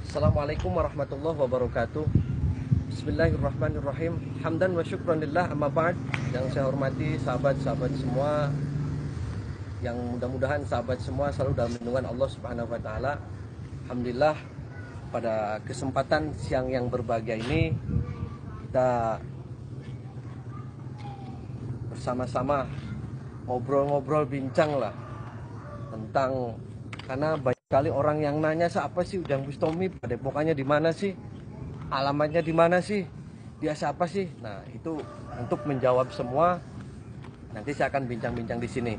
Assalamualaikum warahmatullahi wabarakatuh. Bismillahirrahmanirrahim. Hamdan wa syukran lillah, amma ba'd. Yang saya hormati sahabat-sahabat semua, yang mudah-mudahan sahabat semua selalu dalam lindungan Allah Subhanahu wa taala. Alhamdulillah, pada kesempatan siang yang berbahagia ini kita bersama-sama ngobrol-ngobrol, bincang lah tentang, karena banyak sekali orang yang nanya, siapa sih Ujang Bustami, padepokannya di mana sih, alamatnya di mana sih, dia siapa sih. Nah, itu untuk menjawab semua nanti saya akan bincang-bincang di sini.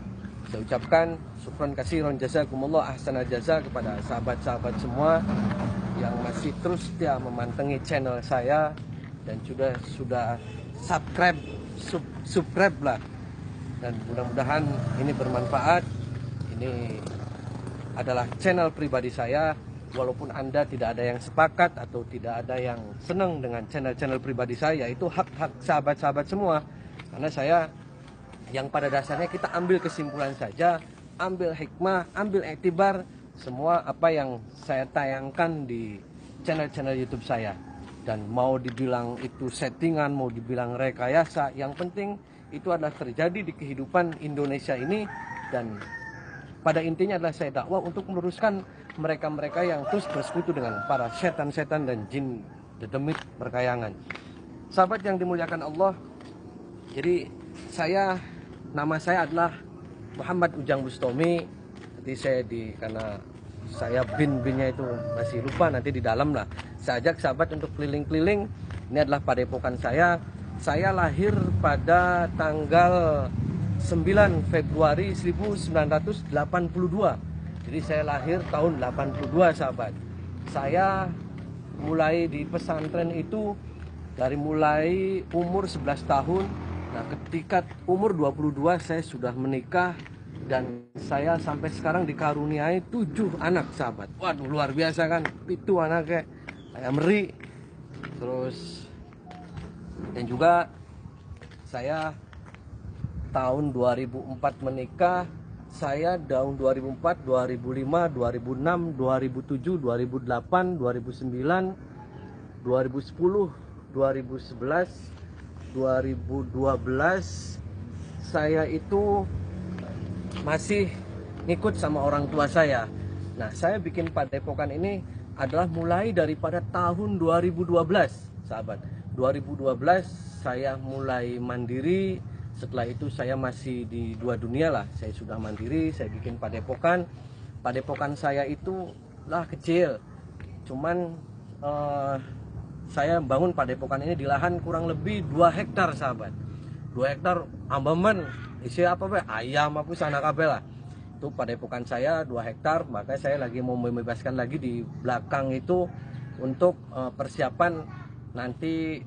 Saya ucapkan syukran kasiron jazakumullah ahsanal jaza kepada sahabat-sahabat semua yang masih terus setia memantengi channel saya dan sudah subscribe lah, dan mudah-mudahan ini bermanfaat. Ini adalah channel pribadi saya, walaupun Anda tidak ada yang sepakat atau tidak ada yang senang dengan channel-channel pribadi saya, itu hak-hak sahabat-sahabat semua. Karena saya, yang pada dasarnya kita ambil kesimpulan saja, ambil hikmah, ambil iktibar semua apa yang saya tayangkan di channel-channel YouTube saya. Dan mau dibilang itu settingan, mau dibilang rekayasa, yang penting itu adalah terjadi di kehidupan Indonesia ini. Dan pada intinya adalah saya dakwah untuk meluruskan mereka-mereka yang terus bersekutu dengan para setan-setan dan jin dedemit berkayangan. Sahabat yang dimuliakan Allah, jadi nama saya adalah Muhammad Ujang Bustami. Nanti saya karena saya binnya itu masih lupa, nanti di dalam lah. Saya ajak sahabat untuk keliling-keliling. Ini adalah padepokan saya. Saya lahir pada tanggal 9 Februari 1982. Jadi saya lahir tahun 82, sahabat. Saya mulai di pesantren itu dari mulai umur 11 tahun. Nah, ketika umur 22 saya sudah menikah, dan saya sampai sekarang dikaruniai 7 anak, sahabat. Waduh, luar biasa kan, itu anaknya kayak meri. Terus, dan juga saya tahun 2004 menikah. Saya tahun 2004, 2005, 2006, 2007, 2008, 2009, 2010, 2011, 2012 saya itu masih ngikut sama orang tua saya. Nah, saya bikin padepokan ini adalah mulai daripada tahun 2012, sahabat. 2012 saya mulai mandiri. Setelah itu saya masih di dua dunia lah. Saya sudah mandiri, saya bikin padepokan. Padepokan saya itu lah kecil. Cuman saya bangun padepokan ini di lahan kurang lebih 2 hektar, sahabat. 2 hektar ambemen, isi apa be? Ayam apa sana kabel lah. Itu padepokan saya 2 hektar, makanya saya lagi mau membebaskan lagi di belakang itu untuk persiapan nanti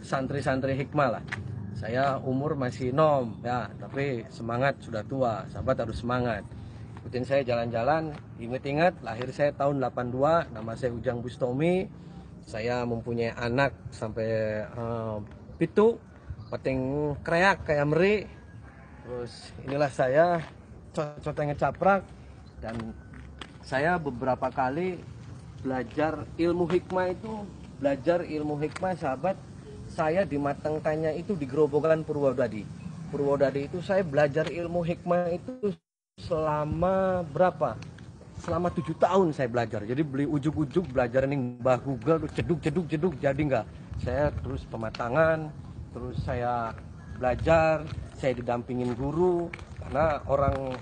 santri-santri hikmah lah. Saya umur masih nom ya, tapi semangat sudah tua, sahabat harus semangat. Ikutin saya jalan-jalan, ingat-ingat lahir saya tahun 82, nama saya Ujang Bustami. Saya mempunyai anak sampai pitu, peting kreak kayak meri. Terus inilah saya, cocotnya ngecaprak. Dan saya beberapa kali belajar ilmu hikmah, sahabat. Saya dimatangkannya itu di Gerobogan Purwodadi. Purwodadi itu saya belajar ilmu hikmah itu selama berapa? Selama 7 tahun saya belajar. Jadi beli ujuk-ujuk belajar nih Mbah Google, jeduk jadi enggak. Saya terus pematangan, terus saya belajar, saya didampingin guru, karena orang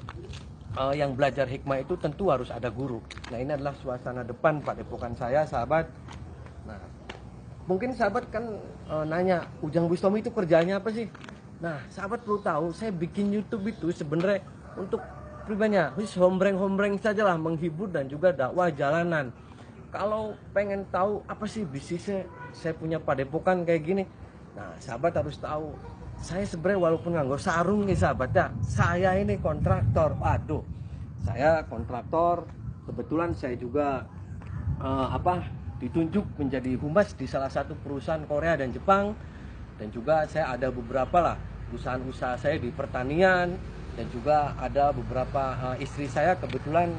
yang belajar hikmah itu tentu harus ada guru. Nah, ini adalah suasana depan padepokan saya, sahabat. Nah, mungkin sahabat kan nanya, Ujang Bustami itu kerjanya apa sih? Nah, sahabat perlu tahu, saya bikin YouTube itu sebenarnya untuk pribadinya, hombreng saja lah, menghibur dan juga dakwah jalanan. Kalau pengen tahu apa sih bisnisnya, saya punya padepokan kayak gini. Nah, sahabat harus tahu, saya sebenarnya walaupun nganggur sarung nih, sahabat ya, saya ini kontraktor. Waduh, saya kontraktor. Kebetulan saya juga ditunjuk menjadi humas di salah satu perusahaan Korea dan Jepang. Dan juga saya ada beberapa lah usaha-usaha saya di pertanian, dan juga ada beberapa istri saya kebetulan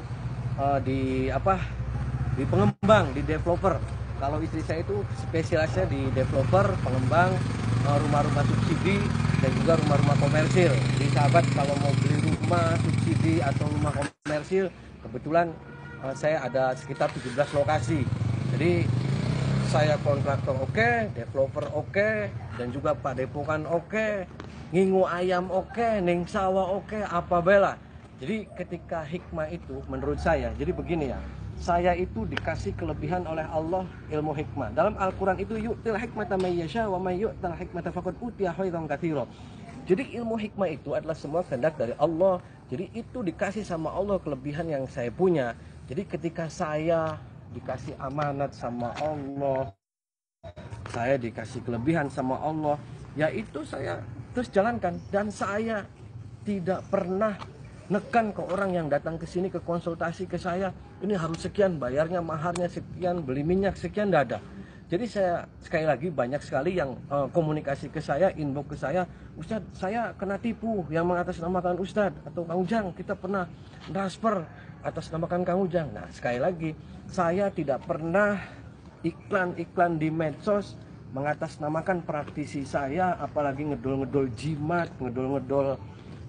di pengembang, di developer. Kalau istri saya itu spesialisnya di developer, pengembang, rumah-rumah subsidi dan juga rumah-rumah komersil. Jadi sahabat kalau mau beli rumah subsidi atau rumah komersil, kebetulan saya ada sekitar 17 lokasi. Jadi saya kontraktor oke, developer oke, dan juga Pak Depokan oke, ngingu ayam oke, ning sawah oke, apa bela. Jadi ketika hikmah itu menurut saya, jadi begini ya, saya itu dikasih kelebihan oleh Allah ilmu hikmah. Dalam Al-Quran itu yu'til hikmata may yasha wa may yu'tal hikmata faqad utiya khairan katsira. Jadi ilmu hikmah itu adalah semua kehendak dari Allah. Jadi itu dikasih sama Allah kelebihan yang saya punya. Jadi ketika saya dikasih amanat sama Allah, saya dikasih kelebihan sama Allah, yaitu saya terus jalankan. Dan saya tidak pernah nekan ke orang yang datang ke sini ke konsultasi ke saya, ini harus sekian, bayarnya maharnya sekian, beli minyak sekian, tidak ada. Jadi saya sekali lagi banyak sekali yang komunikasi ke saya, inbox ke saya, Ustadz saya kena tipu yang mengatasnamakan Ustadz atau Kang Ujang, kita pernah transfer atas namakan Kang Ujang. Nah sekali lagi saya tidak pernah iklan-iklan di medsos mengatasnamakan praktisi saya, apalagi ngedol-ngedol jimat, ngedol-ngedol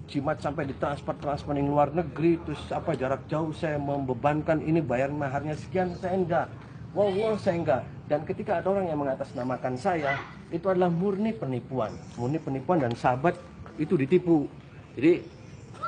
jimat sampai ditransfer di luar negeri, terus apa jarak jauh saya membebankan ini bayar maharnya sekian, saya enggak. Wow, saya enggak. Dan ketika ada orang yang mengatasnamakan saya, itu adalah murni penipuan dan sahabat itu ditipu. Jadi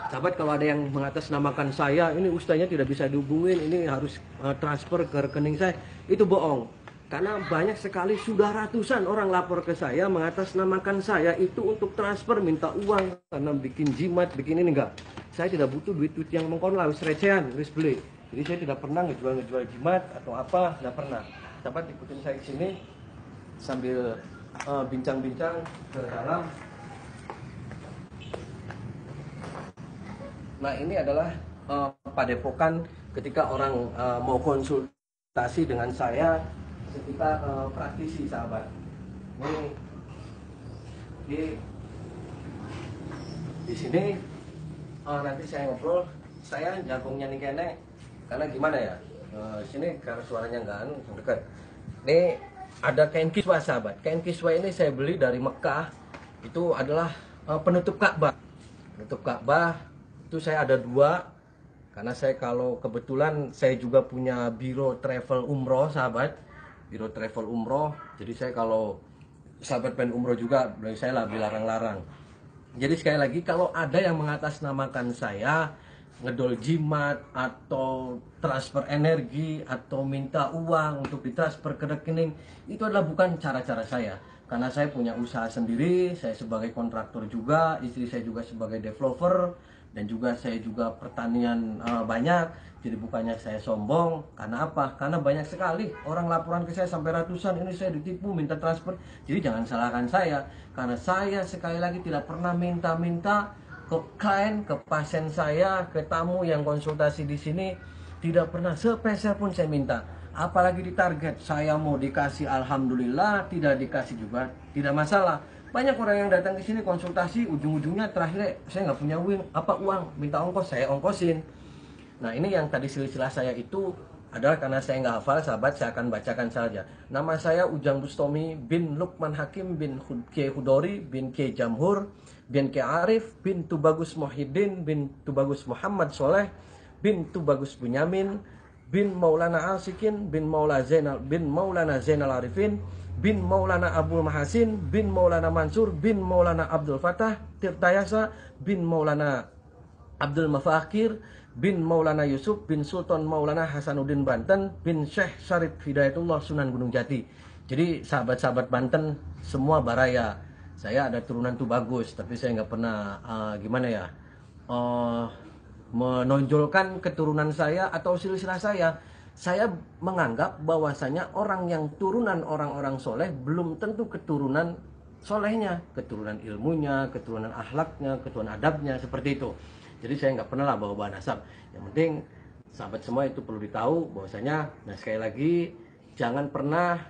sahabat kalau ada yang mengatasnamakan saya, ini ustaznya tidak bisa dihubungin, ini harus transfer ke rekening saya, itu bohong. Karena banyak sekali, sudah ratusan orang lapor ke saya mengatasnamakan saya itu untuk transfer, minta uang karena bikin jimat, bikin ini enggak. Saya tidak butuh duit-duit yang mengkon lah, wis recehan, wis beli. Jadi saya tidak pernah ngejual jimat atau apa, tidak pernah. Sahabat ikutin saya ke sini sambil bincang-bincang ke dalam. Nah ini adalah padepokan ketika orang mau konsultasi dengan saya, ketika praktisi sahabat. Ini di sini nanti saya ngobrol, saya jagungnya nih kene, karena gimana ya, sini karena suaranya nggak dekat. Ini ada kain kiswah sahabat. Kain kiswah ini saya beli dari Mekah. Itu adalah penutup Ka'bah. Penutup Ka'bah itu saya ada 2. Karena saya kalau kebetulan saya juga punya biro travel umroh sahabat. Biro travel umroh. Jadi saya kalau sahabat pengen umroh juga, saya lah dilarang-larang. Jadi sekali lagi kalau ada yang mengatasnamakan saya ngedol jimat atau transfer energi atau minta uang untuk ditransfer ke rekening, itu adalah bukan cara-cara saya. Karena saya punya usaha sendiri, saya sebagai kontraktor juga, istri saya juga sebagai developer, dan juga saya juga pertanian banyak. Jadi bukannya saya sombong, karena apa? Karena banyak sekali orang laporan ke saya sampai ratusan, ini saya ditipu minta transfer. Jadi jangan salahkan saya, karena saya sekali lagi tidak pernah minta-minta ke klien, ke pasien saya, ke tamu yang konsultasi di sini, tidak pernah sepeser pun saya minta. Apalagi ditarget, saya mau dikasih alhamdulillah, tidak dikasih juga tidak masalah. Banyak orang yang datang ke sini konsultasi, ujung-ujungnya terakhir saya nggak punya uang, minta ongkos, saya ongkosin. Nah ini yang tadi silsilah saya itu adalah karena saya nggak hafal sahabat, saya akan bacakan saja. Nama saya Ujang Bustomi bin Lukman Hakim bin Kiai Hudori bin Kiai Jamhur bin Kiai Arif bin Tubagus Muhyiddin bin Tubagus Muhammad Soleh bin Tubagus Bunyamin bin Maulana Asikin bin Maulana Zainal Arifin bin Maulana Abdul Mahasin bin Maulana Mansur bin Maulana Abdul Fatah Tirtayasa bin Maulana Abdul Mafakir bin Maulana Yusuf bin Sultan Maulana Hasanuddin Banten bin Syekh Syarif Hidayatullah Sunan Gunung Jati. Jadi sahabat-sahabat Banten semua baraya. Saya ada turunan tuh bagus, tapi saya nggak pernah menonjolkan keturunan saya atau silsilah saya. Saya menganggap bahwasanya orang yang turunan orang-orang soleh belum tentu keturunan solehnya, keturunan ilmunya, keturunan akhlaknya, keturunan adabnya, seperti itu. Jadi saya nggak pernah lah bawa nasab. Yang penting sahabat semua itu perlu ditahu bahwasanya, nah sekali lagi jangan pernah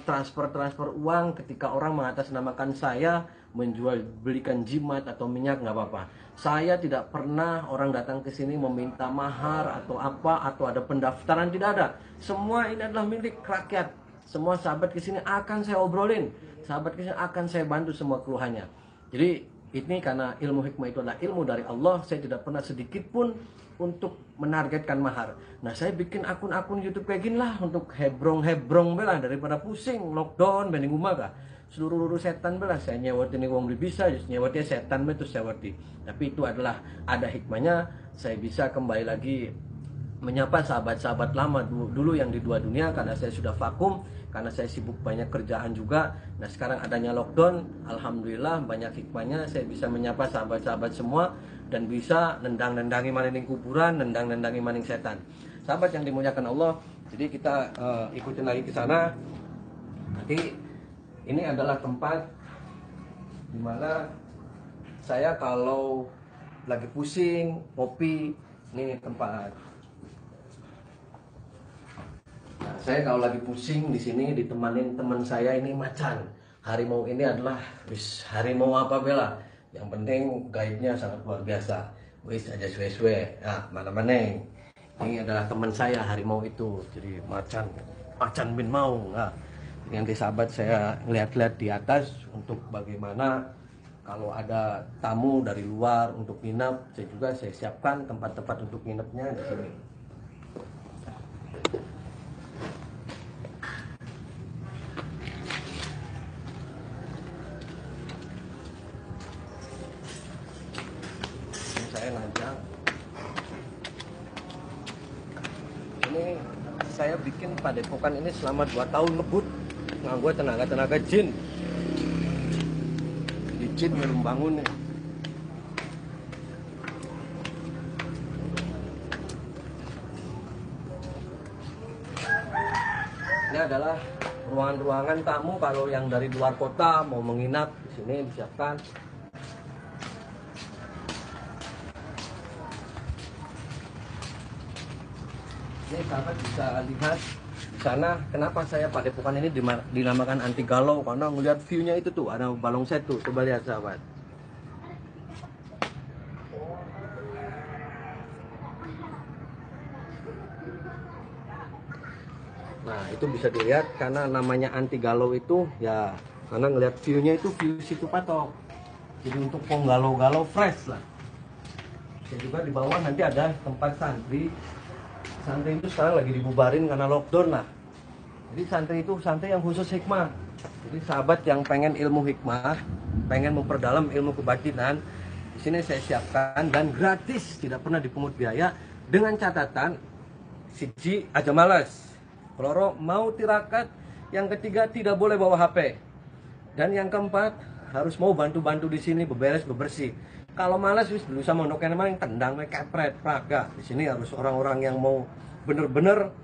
transfer uang ketika orang mengatasnamakan saya menjual belikan jimat atau minyak, nggak apa-apa. Saya tidak pernah orang datang ke sini meminta mahar atau apa, atau ada pendaftaran, tidak ada. Semua ini adalah milik rakyat. Semua sahabat ke sini akan saya obrolin. Sahabat ke sini akan saya bantu semua keluhannya. Jadi ini karena ilmu hikmah itu adalah ilmu dari Allah, saya tidak pernah sedikit pun untuk menargetkan mahar. Nah, saya bikin akun-akun YouTube kayak gini lah untuk hebrong-hebrong belah, daripada pusing lockdown bening rumah kah. Seluruh setan belah saya nyewatin uang beli bisa, just nyewatnya setan betul sewati. Tapi itu adalah ada hikmahnya, saya bisa kembali lagi menyapa sahabat-sahabat lama dulu yang di dua dunia, karena saya sudah vakum, karena saya sibuk banyak kerjaan juga. Nah, sekarang adanya lockdown, alhamdulillah banyak hikmahnya, saya bisa menyapa sahabat-sahabat semua dan bisa nendang-nendangi maning kuburan, nendang-nendangi maning setan. Sahabat yang dimuliakan Allah, jadi kita ikutin lagi ke sana. Nanti ini adalah tempat dimana saya kalau lagi pusing, kopi, ini tempat. Nah, saya kalau lagi pusing di sini ditemanin teman saya ini Macan. Harimau ini adalah harimau apa bela? Yang penting gaibnya sangat luar biasa. Wis aja suwe-suwe. Nah, mana-mana. Ini adalah teman saya harimau itu. Jadi Macan bin Maung. Nah, nanti sahabat saya ngeliat-liat di atas untuk bagaimana kalau ada tamu dari luar untuk nginep, saya siapkan tempat-tempat untuk nginepnya di sini. Ini saya lanjang. Ini saya bikin padepokan ini selama 2 tahun ngebut. Nganggo tenaga jin. Di jin belum bangun nih. Ini adalah ruangan-ruangan tamu kalau yang dari luar kota mau menginap di sini disiapkan. Ini sahabat bisa lihat di sana kenapa saya padepokan ini dinamakan anti galau, karena ngelihat view-nya itu tuh ada balong set tuh, coba lihat sahabat. Nah, itu bisa dilihat karena namanya anti galau itu ya karena ngelihat view-nya itu view situ patok. Jadi untuk galau-galau fresh lah. Dan juga di bawah nanti ada tempat santri. Santri itu sekarang lagi dibubarin karena lockdown lah. Jadi santri itu santri yang khusus hikmah. Jadi sahabat yang pengen ilmu hikmah, pengen memperdalam ilmu kebatinan, di sini saya siapkan dan gratis, tidak pernah dipungut biaya, dengan catatan siji aja malas, keloro mau tirakat, yang ketiga tidak boleh bawa HP, dan yang keempat harus mau bantu-bantu di sini beberes bebersih. Kalau malas wis berusaha mondokan emang tendang kepret praga. Di sini harus orang-orang yang mau bener-bener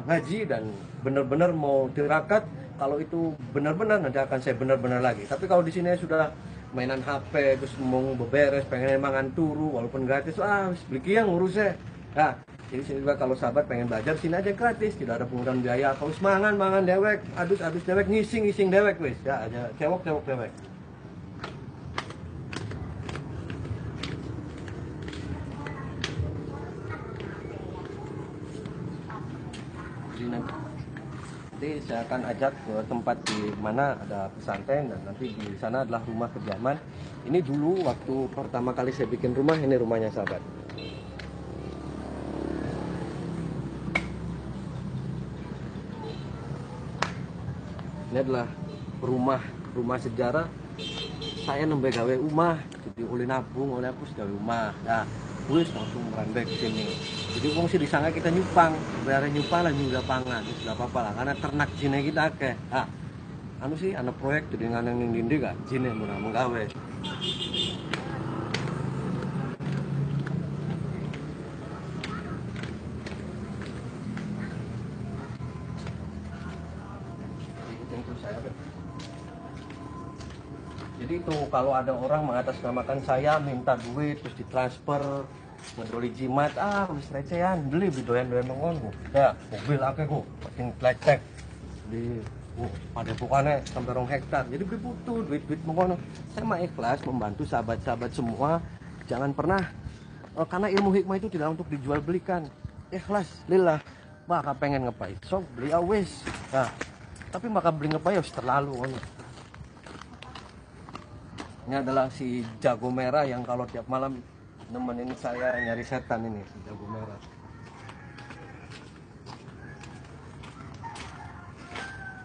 ngaji dan bener-bener mau tirakat. Kalau itu benar-benar nanti akan saya benar-benar lagi. Tapi kalau di sini sudah mainan HP terus mau beberes, pengen mangan turu walaupun gratis, wis beli yang ngurusnya. Nah, jadi sini juga kalau sahabat pengen belajar sini aja gratis, tidak ada pungutan biaya. Kalau mangan dewek, adus dewek, ngising dewek wis. Ya aja cewek dewek. Nanti saya akan ajak ke tempat di mana ada pesantren dan nanti di sana adalah rumah kediaman. Ini dulu waktu pertama kali saya bikin rumah, ini rumahnya sahabat. Ini adalah rumah sejarah. Saya nembe gawe rumah, jadi oleh nabung, oleh hapus gawe rumah. Nah, wis langsung merambek ke sini. Jadi wong sih disangka kita nyupang, bayarnya nyupang lah juga pangan, terus gak apa-apa lah, karena ternak jine kita akeh. Ah, anu sih anak proyek jadi nganeng ning dindi gak jine mun menggawe. Jadi itu kalau ada orang mengatasnamakan saya minta duit terus ditransfer ngedoli jimat, wis recehan beli doyan-doyan mengono. Ya, mobil akeh kok, penting lecek di padepokannya sampai 2 hektar. Jadi gue butuh duit mengono. Saya mah ikhlas membantu sahabat-sahabat semua Jangan pernah karena ilmu hikmah itu tidak untuk dijual belikan. Ikhlas lillah. Maka pengen ngepai, so beli awes. Nah, tapi maka beli ngepai harus terlalu. Ini adalah si jago merah yang kalau tiap malam nemenin saya nyari setan ini, si jago merah.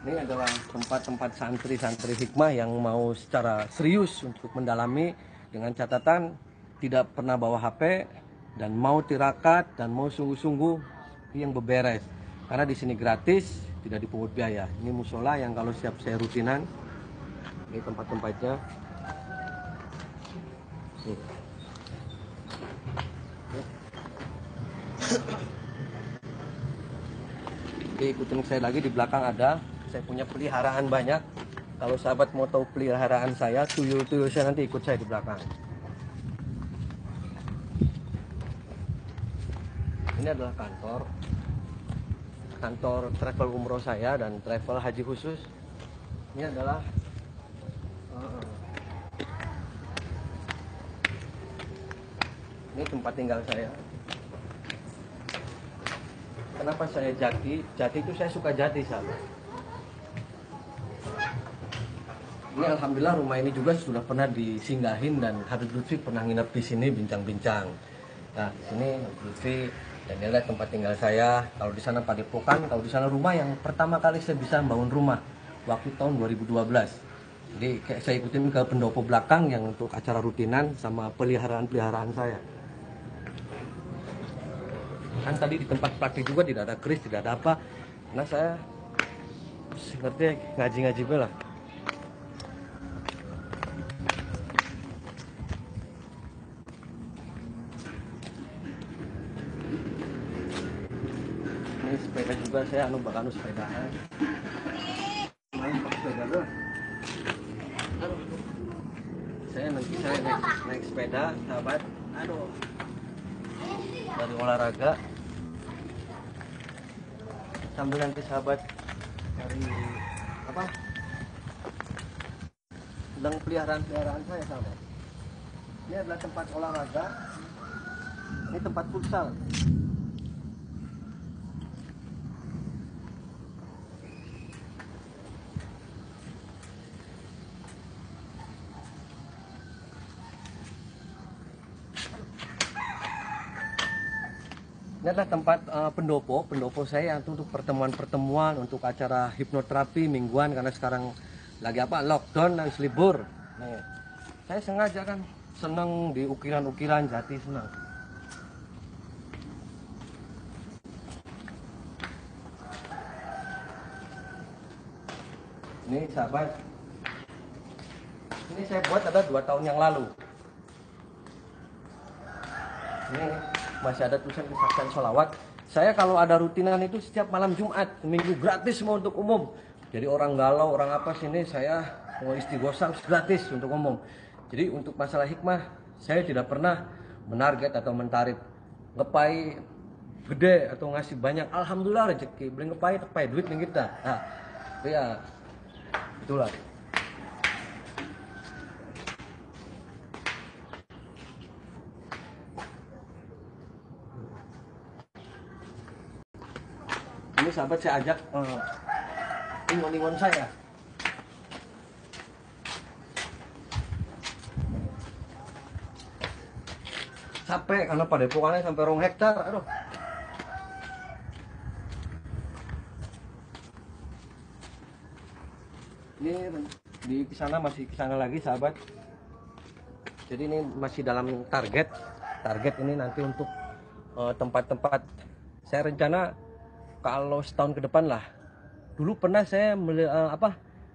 Ini adalah tempat-tempat santri-santri hikmah yang mau secara serius untuk mendalami, dengan catatan tidak pernah bawa HP dan mau tirakat dan mau sungguh-sungguh yang beberes. Karena di sini gratis, tidak dipungut biaya. Ini musola yang kalau siap saya rutinan. Ini tempat-tempatnya. Oke, ikutin saya lagi, di belakang ada, saya punya peliharaan banyak. Kalau sahabat mau tahu peliharaan saya, tuyul-tuyul saya, nanti ikut saya di belakang. Ini adalah kantor travel umroh saya dan travel haji khusus. Ini adalah ini tempat tinggal saya. Kenapa saya Jati? Jati itu saya suka Jati, sahabat. Ini alhamdulillah rumah ini juga sudah pernah disinggahin dan Habib Lutfi pernah nginep di sini bincang-bincang. Nah, di sini Lutfi dan ini adalah tempat tinggal saya. Kalau di sana Padepokan, kalau di sana rumah yang pertama kali saya bisa bangun rumah waktu tahun 2012. Jadi saya ikutin ke pendopo belakang yang untuk acara rutinan sama peliharaan-peliharaan saya. Kan tadi di tempat praktik juga tidak ada keris, tidak ada apa. Nah, saya ngerti ngaji-ngaji lah. Ini sepeda juga saya bakal sepedaan. Main pakai sepeda dulu. Saya naik sepeda, sahabat. Aduh. Dari olahraga. Sambil nanti sahabat dari apa? Sedang peliharaan saya, sahabat. Ini adalah tempat olahraga. Ini tempat futsal. Ini adalah tempat pendopo saya untuk pertemuan-pertemuan, untuk acara hipnoterapi mingguan, karena sekarang lagi lockdown, harus libur. Nih, saya sengaja kan seneng di ukiran-ukiran Jati, senang. Ini sahabat, ini saya buat ada 2 tahun yang lalu. Ini masih ada tulisan kesaksian sholawat. Saya kalau ada rutinan itu setiap malam Jumat, minggu gratis semua untuk umum. Jadi orang galau, orang apa sini, saya mau istighosah gratis untuk umum. Jadi untuk masalah hikmah, saya tidak pernah menarget atau mentarif ngepai gede atau ngasih banyak. Alhamdulillah rezeki, beli ngepai duit nih kita. Nah, ya itulah. Ini sahabat saya ajak ingon-ingon saya. Capek karena padepokannya sampai 2 hektar. Aduh. Ini di sana masih kesana lagi, sahabat. Jadi ini masih dalam target ini nanti untuk tempat-tempat. Saya rencana kalau setahun ke depan lah. Dulu pernah saya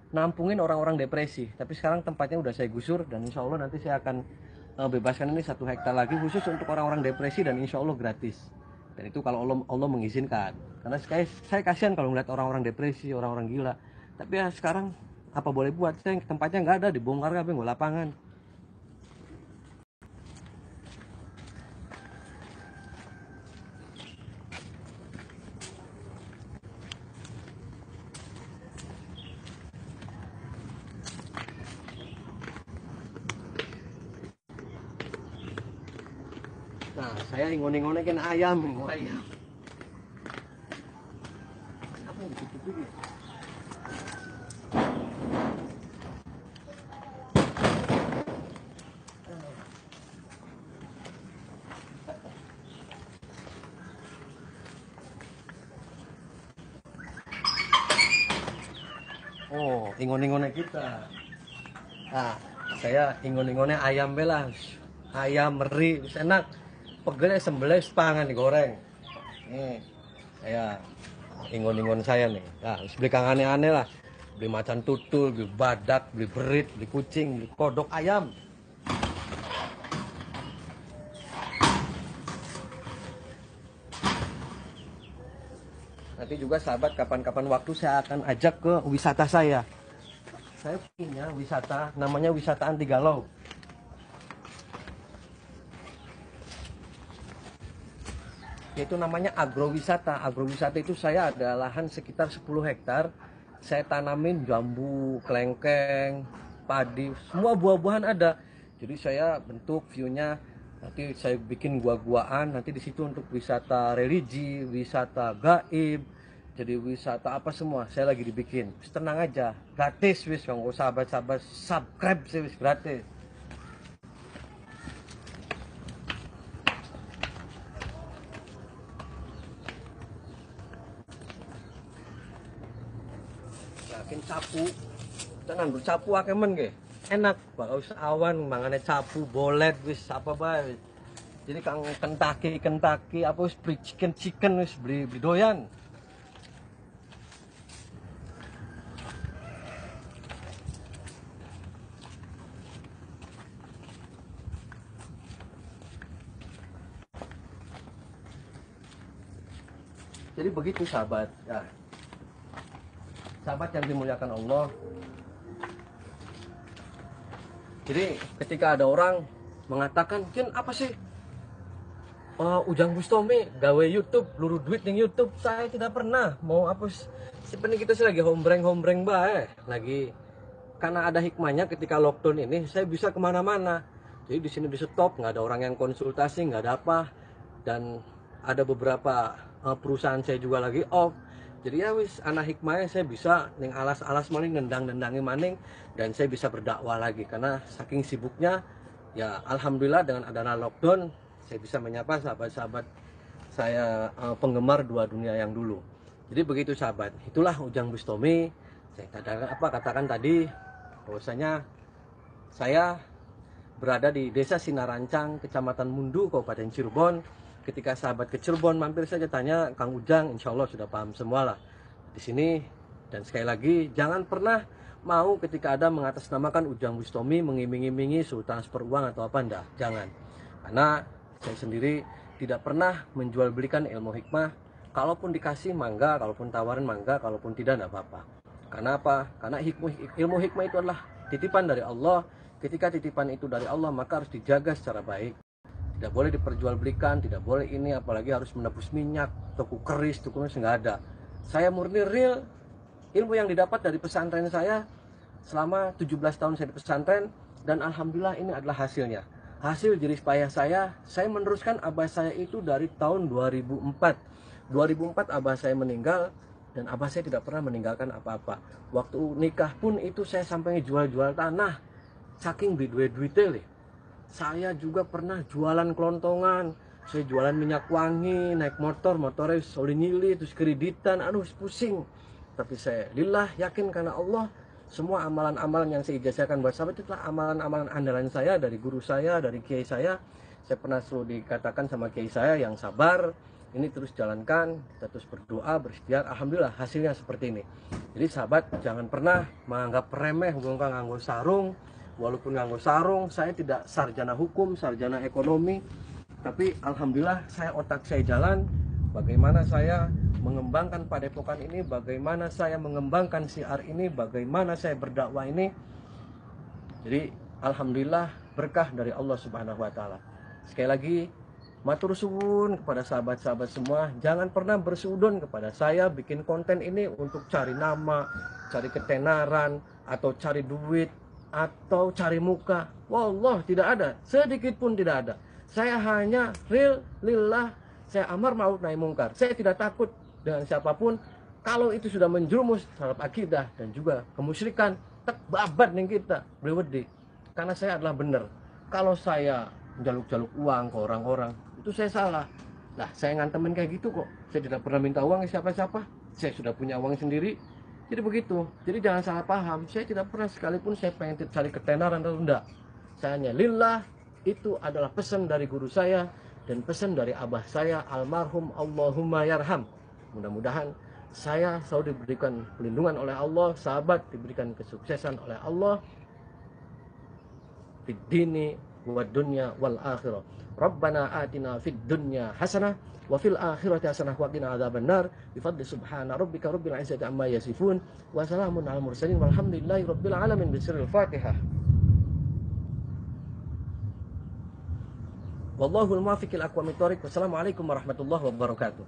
nampungin orang-orang depresi, tapi sekarang tempatnya udah saya gusur dan insya Allah nanti saya akan bebaskan ini 1 hektar lagi khusus untuk orang-orang depresi dan insya Allah gratis. Dan itu kalau Allah mengizinkan. Karena saya kasihan kalau ngeliat orang-orang depresi, orang-orang gila. Tapi ya sekarang apa boleh buat, saya tempatnya nggak ada, dibongkar kabeh nggak lapangan. Nah, saya ingon-ingonekin ayam, ayam. Apa yang ditutup ya? Oh, ingon-ingonnya kita. Nah, saya ingon-ingonnya ayam belas. Ayam meri, bisa enak. Pegelnya sembelih sepangan digoreng. Nih, saya ingon-ingon saya nih. Nah, beli kang aneh-aneh lah. Beli macan tutul, beli badak, beli berit, beli kucing, beli kodok ayam. Nanti juga sahabat kapan-kapan waktu saya akan ajak ke wisata saya. Saya punya wisata, namanya wisata anti galau. Yaitu namanya agrowisata. Agrowisata itu saya ada lahan sekitar 10 hektar. Saya tanamin jambu, kelengkeng, padi, semua buah-buahan ada. Jadi saya bentuk view-nya, nanti saya bikin gua-guaan, nanti di situ untuk wisata religi, wisata gaib, jadi wisata apa semua saya lagi dibikin. Wis tenang aja, gratis wis kanggo sahabat-sahabat, subscribe sih wis gratis. Yakin sapu, tenan sapu akeh men ge. Enak, bakal awan mangane sapu, bolet wis apa bae. Jadi kang Kentucky apa wis beli chicken wis beli doyan. Jadi begitu sahabat. Ya. Sahabat yang dimuliakan Allah. Jadi ketika ada orang mengatakan, "Jen apa sih? Ujang Bustami gawe YouTube, luru duit ning YouTube." Saya tidak pernah mau apa sebenarnya kita sih lagi hombreng bae. Lagi karena ada hikmahnya ketika lockdown ini saya bisa kemana-mana. Jadi di sini di stop, nggak ada orang yang konsultasi, nggak ada apa. Dan ada beberapa perusahaan saya juga lagi off. Jadi ya wis anak hikmahnya saya bisa ning alas-alas maning nendang-nendangi maning dan saya bisa berdakwah lagi karena saking sibuknya ya alhamdulillah dengan adanya lockdown saya bisa menyapa sahabat-sahabat saya penggemar dua dunia yang dulu. Jadi begitu sahabat, itulah Ujang Bustami. Saya katakan tadi bahwasanya saya berada di Desa Sinarancang, Kecamatan Mundu, Kabupaten Cirebon. Ketika sahabat ke Cirebon mampir saja tanya Kang Ujang, insya Allah sudah paham semua lah di sini. Dan sekali lagi jangan pernah mau ketika ada mengatasnamakan Ujang Bustami mengiming-imingi suruh transfer uang atau apa, enggak, jangan. Karena saya sendiri tidak pernah menjual belikan ilmu hikmah. Kalaupun dikasih mangga, kalaupun tawarin mangga, kalaupun tidak apa-apa. Karena apa? Karena ilmu hikmah itu adalah titipan dari Allah. Ketika titipan itu dari Allah maka harus dijaga secara baik. Tidak boleh diperjualbelikan, tidak boleh ini, apalagi harus menebus minyak, tuku keris, tuku nggak ada. Saya murni real, ilmu yang didapat dari pesantren saya selama 17 tahun saya di pesantren, dan alhamdulillah ini adalah hasilnya. Hasil jerih payah saya meneruskan abah saya itu dari tahun 2004. 2004 abah saya meninggal, dan abah saya tidak pernah meninggalkan apa-apa. Waktu nikah pun itu saya sampai jual-jual tanah, saking duit-duitnya. Saya juga pernah jualan kelontongan, saya jualan minyak wangi, naik motornya soli nyili, terus kreditan, aduh pusing. Tapi saya lillah yakin karena Allah, semua amalan-amalan yang saya ijazahkan buat sahabat itulah amalan-amalan andalan saya dari guru saya, dari kiai saya. Saya pernah selalu dikatakan sama kiai saya yang sabar, ini terus jalankan, kita terus berdoa, berikhtiar, alhamdulillah hasilnya seperti ini. Jadi sahabat jangan pernah menganggap remeh bukan nganggo sarung. Walaupun nganggo sarung, saya tidak sarjana hukum, sarjana ekonomi, tapi alhamdulillah saya otak saya jalan. Bagaimana saya mengembangkan padepokan ini, bagaimana saya mengembangkan siar ini, bagaimana saya berdakwah ini. Jadi alhamdulillah berkah dari Allah Subhanahu wa taala. Sekali lagi matur suwun kepada sahabat-sahabat semua, jangan pernah bersudon kepada saya bikin konten ini untuk cari nama, cari ketenaran, atau cari duit, atau cari muka. Wallah tidak ada, sedikit pun tidak ada. Saya hanya real lillah, saya amar ma'ruf nahi mungkar. Saya tidak takut dengan siapapun. Kalau itu sudah menjerumus terhadap akidah dan juga kemusyrikan, tak babat nih kita berwedi. Karena saya adalah benar. Kalau saya jaluk-jaluk uang ke orang-orang, itu saya salah. Nah, saya ngantemin kayak gitu kok. Saya tidak pernah minta uang ke siapa-siapa. Saya sudah punya uang sendiri. Jadi begitu. Jadi jangan salah paham. Saya tidak pernah sekalipun saya pengen cari ketenaran atau enggak. Saya hanya lillah. Itu adalah pesan dari guru saya dan pesan dari abah saya almarhum Allahumma yarham. Mudah-mudahan saya selalu diberikan perlindungan oleh Allah, sahabat diberikan kesuksesan oleh Allah fid dini wad dunya wal akhirah. Rabbana atina fid dunya hasanah wa fil akhirati hasanah wa qina adzabannar. Bi fadli subhana rabbika rabbil izzati amma yasifun wa salamun alal mursalin walhamdulillahi rabbil alamin. Bismillahil Fatihah. Wallahul muwaffiq ila aqwamit thoriq. Wassalamualaikum warahmatullahi wabarakatuh.